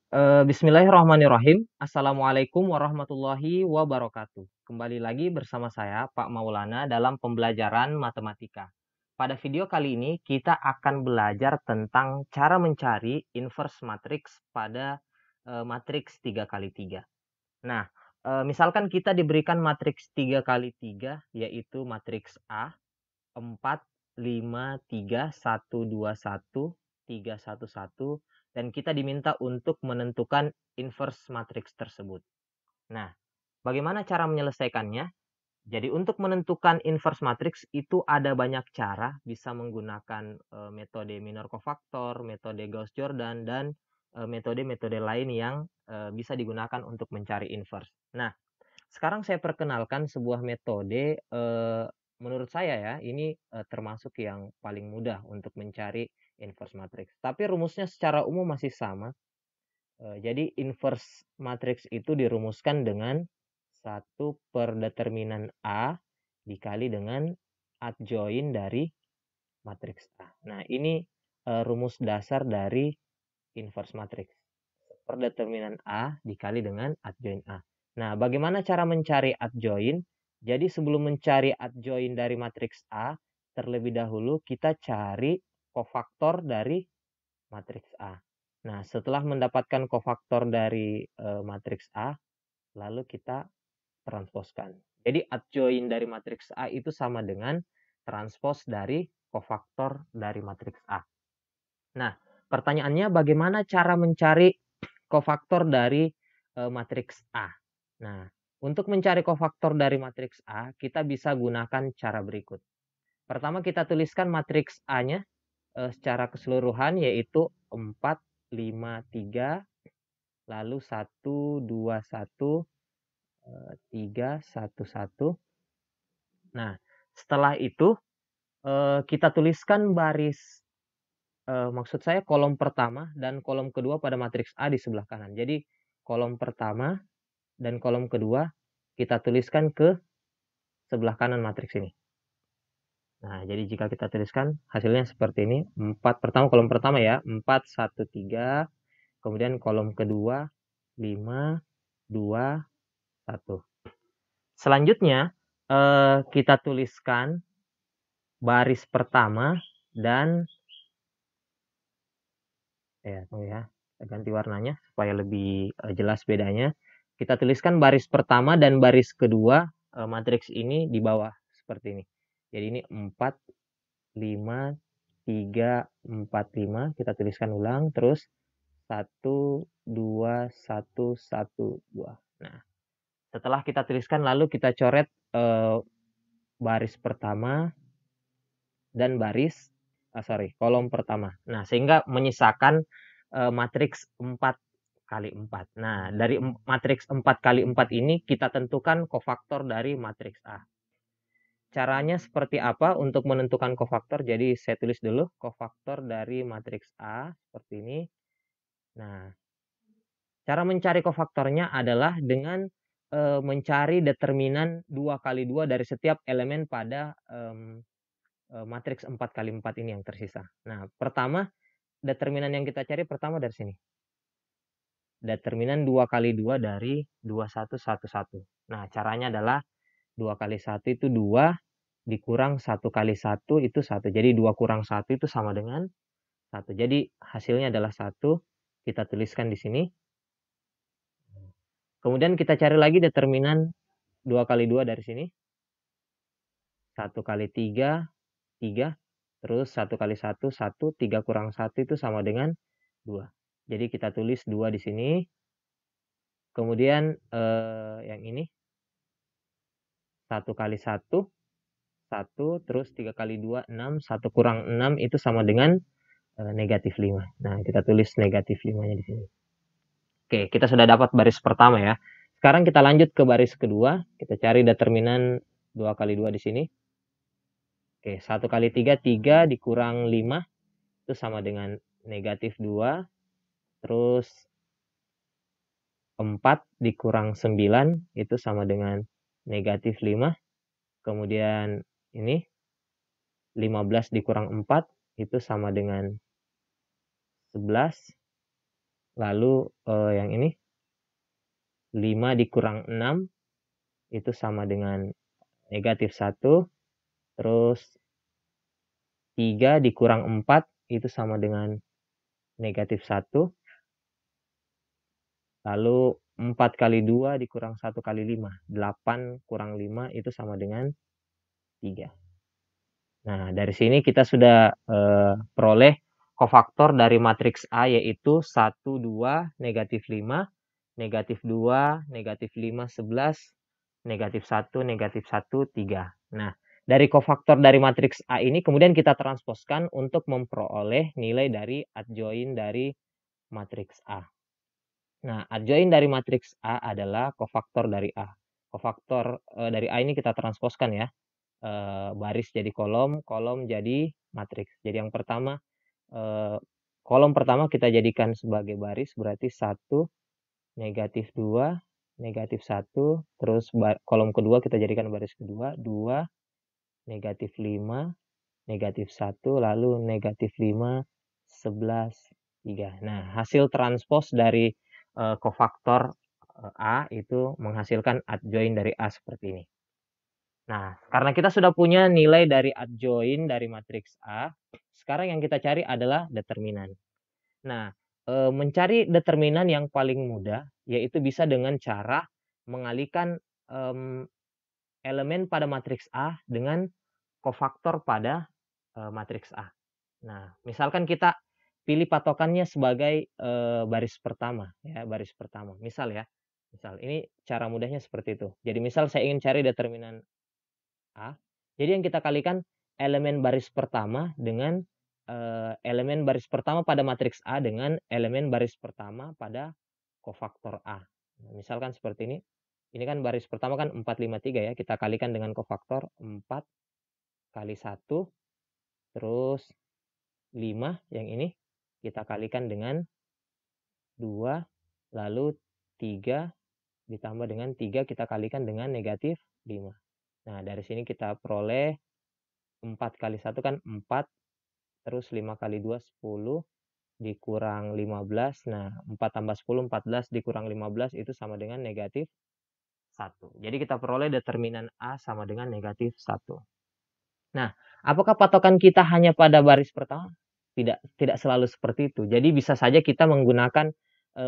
Bismillahirrahmanirrahim. Assalamualaikum warahmatullahi wabarakatuh. Kembali lagi bersama saya, Pak Maulana, dalam pembelajaran matematika. Pada video kali ini, kita akan belajar tentang cara mencari inverse matrix pada matriks 3 kali 3. Nah, misalkan kita diberikan matriks 3 kali 3, yaitu matriks A, 4, 5, 3, 1, 2, 1, 3, 1, 1, dan kita diminta untuk menentukan inverse matriks tersebut. Nah, bagaimana cara menyelesaikannya? Jadi untuk menentukan inverse matriks itu ada banyak cara, bisa menggunakan metode minor cofactor, metode Gauss-Jordan, dan metode-metode lain yang bisa digunakan untuk mencari inverse. Nah, sekarang saya perkenalkan sebuah metode, menurut saya ya, ini termasuk yang paling mudah untuk mencari inverse matrix. Tapi rumusnya secara umum masih sama. Jadi inverse matrix itu dirumuskan dengan 1 per determinan A dikali dengan adjoint dari matriks A. Nah, ini rumus dasar dari inverse matrix. Per determinan A dikali dengan adjoint A. Nah, bagaimana cara mencari adjoint? Jadi sebelum mencari adjoint dari matriks A, terlebih dahulu kita cari kofaktor dari matriks A. Nah, setelah mendapatkan kofaktor dari matriks A, lalu kita transposkan. Jadi adjoint dari matriks A itu sama dengan transpos dari kofaktor dari matriks A. Nah, pertanyaannya bagaimana cara mencari kofaktor dari matriks A. Nah, untuk mencari kofaktor dari matriks A, kita bisa gunakan cara berikut. Pertama kita tuliskan matriks A-nya secara keseluruhan yaitu 4, 5, 3, lalu 1, 2, 1, 3, 1, 1. Nah, setelah itu kita tuliskan baris, maksud saya kolom pertama dan kolom kedua pada matriks A di sebelah kanan. Jadi kolom pertama dan kolom kedua kita tuliskan ke sebelah kanan matriks ini. Nah, jadi jika kita tuliskan hasilnya seperti ini. 4 pertama, kolom pertama ya, 4, 1, 3. Kemudian kolom kedua, 5, 2, 1. Selanjutnya, kita tuliskan baris pertama dan, tunggu ya, kita ganti warnanya supaya lebih jelas bedanya. Kita tuliskan baris pertama dan baris kedua matriks ini di bawah seperti ini. Jadi ini 4, 5, 3, 4, 5. Kita tuliskan ulang. Terus 1, 2, 1, 1, 2. Nah, setelah kita tuliskan lalu kita coret baris pertama dan kolom pertama. Nah, sehingga menyisakan matriks 4 kali 4. Nah, dari matriks 4 kali 4 ini kita tentukan kofaktor dari matriks A. Caranya seperti apa untuk menentukan kofaktor? Jadi saya tulis dulu kofaktor dari matriks A seperti ini. Nah, cara mencari kofaktornya adalah dengan mencari determinan 2 kali 2 dari setiap elemen pada matriks 4 kali 4 ini yang tersisa. Nah, pertama determinan yang kita cari pertama dari sini. Determinan 2 kali 2 dari 2111. Nah, caranya adalah 2 kali 1 itu 2, dikurang 1 kali 1 itu 1. Jadi 2 kurang 1 itu sama dengan 1. Jadi hasilnya adalah 1. Kita tuliskan di sini. Kemudian kita cari lagi determinan 2 kali 2 dari sini. 1 kali 3, 3. Terus 1 kali 1, 1. 3 kurang 1 itu sama dengan 2. Jadi kita tulis 2 di sini. Kemudian yang ini 1 kali 1, 1. Terus 3 kali 2, 6. 1 kurang 6 itu sama dengan negatif 5. Nah, kita tulis negatif 5-nya di sini. Oke, kita sudah dapat baris pertama ya. Sekarang kita lanjut ke baris kedua. Kita cari determinan 2 kali 2 di sini. Oke, 1 kali 3, 3 dikurang 5 itu sama dengan negatif 2. Terus 4 dikurang 9 itu sama dengan negatif 5. Kemudian ini 15 dikurang 4 itu sama dengan 11. lalu yang ini 5 dikurang 6 itu sama dengan negatif 1, terus 3 dikurang 4 itu sama dengan negatif 1, lalu 4 kali 2 dikurang 1 kali 5, 8 kurang 5 itu sama dengan 3. Nah, dari sini kita sudah peroleh kofaktor dari matriks A yaitu 1, 2, negatif 5, negatif 2, negatif 5, 11, negatif 1, negatif 1, 3. Nah, dari kofaktor dari matriks A ini kemudian kita transposkan untuk memperoleh nilai dari adjoin dari matriks A. Nah, adjoin dari matriks A adalah kofaktor dari A. Kofaktor dari A ini kita transposkan ya. Baris jadi kolom, kolom jadi matriks. Jadi yang pertama, kolom pertama kita jadikan sebagai baris, berarti 1, negatif 2, negatif 1, terus kolom kedua kita jadikan baris kedua, 2, negatif 5, negatif 1, lalu negatif 5, 11, 3. Nah, hasil transpos dari kofaktor A itu menghasilkan adjoin dari A seperti ini. Nah, karena kita sudah punya nilai dari adjoin dari matriks A, sekarang yang kita cari adalah determinan. Nah, mencari determinan yang paling mudah yaitu bisa dengan cara mengalihkan elemen pada matriks A dengan kofaktor pada matriks A. Nah, misalkan kita pilih patokannya sebagai baris pertama, ya, baris pertama. Misal ya, misal ini cara mudahnya seperti itu. Jadi misal saya ingin cari determinan A, jadi yang kita kalikan elemen baris pertama dengan elemen baris pertama pada matriks A dengan elemen baris pertama pada kofaktor A. Nah, misalkan seperti ini kan baris pertama kan 4, 5, 3 ya, kita kalikan dengan kofaktor 4 kali 1, terus 5 yang ini kita kalikan dengan 2, lalu 3 ditambah dengan 3 kita kalikan dengan negatif 5. Nah, dari sini kita peroleh 4 kali 1 kan 4, terus 5 kali 2, 10, dikurang 15. Nah, 4 tambah 10, 14, dikurang 15 itu sama dengan negatif 1. Jadi kita peroleh determinan A sama dengan negatif 1. Nah, apakah patokan kita hanya pada baris pertama? Tidak selalu seperti itu. Jadi bisa saja kita menggunakan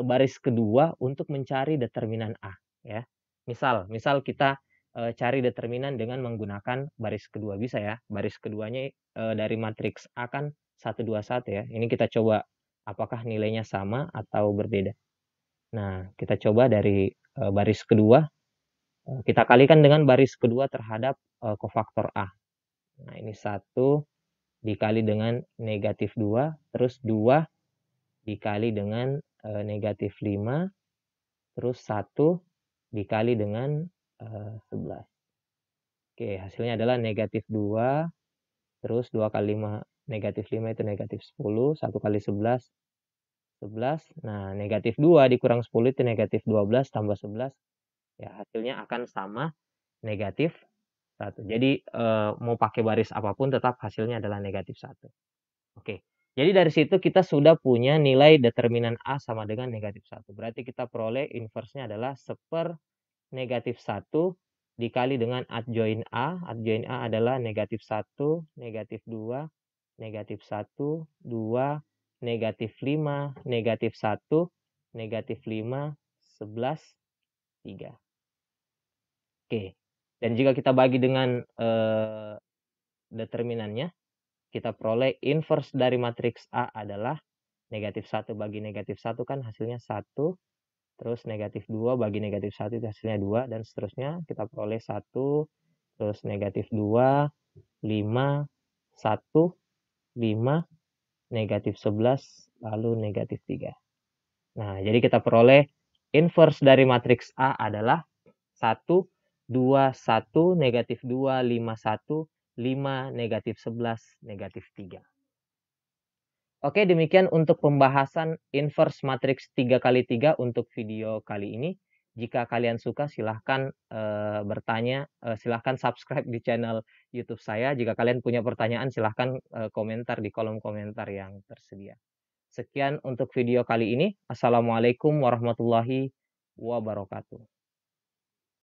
baris kedua untuk mencari determinan A, ya. Misal kita cari determinan dengan menggunakan baris kedua, bisa ya. Baris keduanya dari matriks A kan 1, 2, 1 ya. Ini kita coba apakah nilainya sama atau berbeda. Nah, kita coba dari baris kedua, kita kalikan dengan baris kedua terhadap kofaktor A. Nah, ini 1 dikali dengan negatif 2, terus 2 dikali dengan negatif 5, terus 1 dikali dengan 11. Oke, hasilnya adalah negatif 2, terus 2 kali 5, negatif 5 itu negatif 10, 1 kali 11, 11. Nah, negatif 2 dikurang 10 itu negatif 12 tambah 11. Ya, hasilnya akan sama negatif 1. Jadi mau pakai baris apapun tetap hasilnya adalah negatif 1. Oke. Jadi dari situ kita sudah punya nilai determinan A sama dengan negatif 1. Berarti kita peroleh inverse-nya adalah 1/, negatif 1 dikali dengan adjoin A. Adjoin A adalah negatif 1, negatif 2, negatif 1, 2, negatif 5, negatif 1, negatif 5, 11, 3. Oke. Dan jika kita bagi dengan determinannya, kita peroleh inverse dari matriks A adalah negatif 1 bagi negatif 1 kan hasilnya 1, terus negatif 2 bagi negatif 1 itu hasilnya 2, dan seterusnya kita peroleh 1, terus negatif 2, 5, 1, 5, negatif 11, lalu negatif 3. Nah, jadi kita peroleh inverse dari matriks A adalah 1, 2, 1, negatif 2, 5, 1, 5, negatif 11, negatif 3. Oke, demikian untuk pembahasan inverse matriks 3x3 untuk video kali ini. Jika kalian suka silahkan bertanya, silahkan subscribe di channel YouTube saya. Jika kalian punya pertanyaan silahkan komentar di kolom komentar yang tersedia. Sekian untuk video kali ini. Assalamualaikum warahmatullahi wabarakatuh.